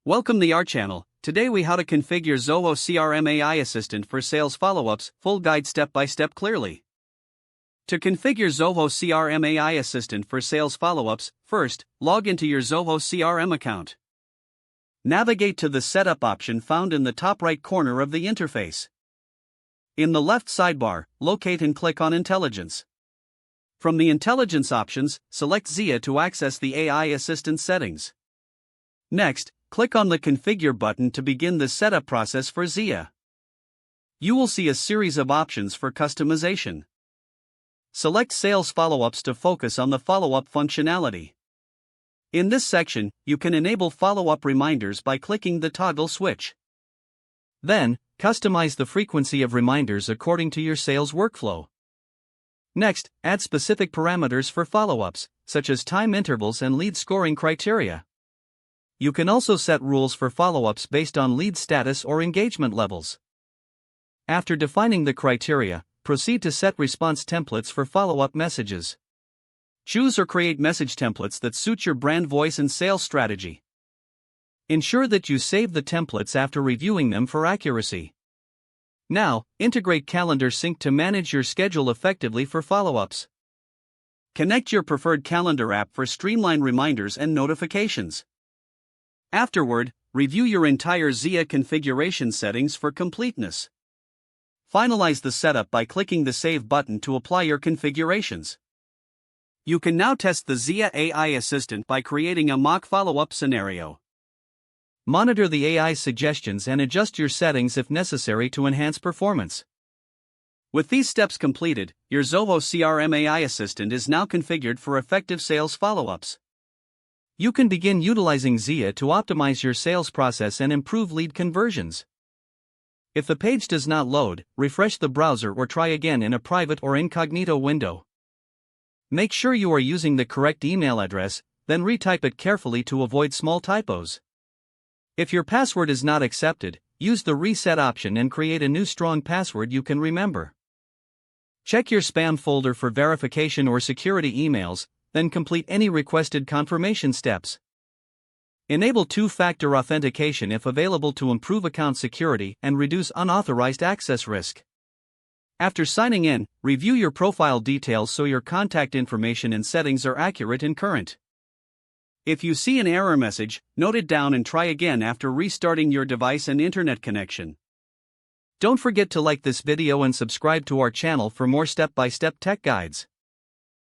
Welcome to our channel. Today we how to configure Zoho CRM AI Assistant for sales follow-ups, full guide step-by-step clearly. To configure Zoho CRM AI Assistant for sales follow-ups, first, log into your Zoho CRM account. Navigate to the Setup option found in the top right corner of the interface. In the left sidebar, locate and click on Intelligence. From the Intelligence options, select ZIA to access the AI Assistant settings. Next, click on the Configure button to begin the setup process for ZIA. You will see a series of options for customization. Select Sales Follow-ups to focus on the follow-up functionality. In this section, you can enable follow-up reminders by clicking the toggle switch. Then, customize the frequency of reminders according to your sales workflow. Next, add specific parameters for follow-ups, such as time intervals and lead scoring criteria. You can also set rules for follow-ups based on lead status or engagement levels. After defining the criteria, proceed to set response templates for follow-up messages. Choose or create message templates that suit your brand voice and sales strategy. Ensure that you save the templates after reviewing them for accuracy. Now, integrate Calendar Sync to manage your schedule effectively for follow-ups. Connect your preferred calendar app for streamline reminders and notifications. Afterward, review your entire ZIA configuration settings for completeness. Finalize the setup by clicking the Save button to apply your configurations. You can now test the ZIA AI Assistant by creating a mock follow-up scenario. Monitor the AI suggestions and adjust your settings if necessary to enhance performance. With these steps completed, your Zoho CRM AI Assistant is now configured for effective sales follow-ups. You can begin utilizing ZIA to optimize your sales process and improve lead conversions. If the page does not load, refresh the browser or try again in a private or incognito window. Make sure you are using the correct email address, then retype it carefully to avoid small typos. If your password is not accepted, use the Reset option and create a new strong password you can remember. Check your spam folder for verification or security emails, then complete any requested confirmation steps. Enable two-factor authentication if available to improve account security and reduce unauthorized access risk. After signing in, review your profile details so your contact information and settings are accurate and current. If you see an error message, note it down and try again after restarting your device and internet connection. Don't forget to like this video and subscribe to our channel for more step-by-step tech guides.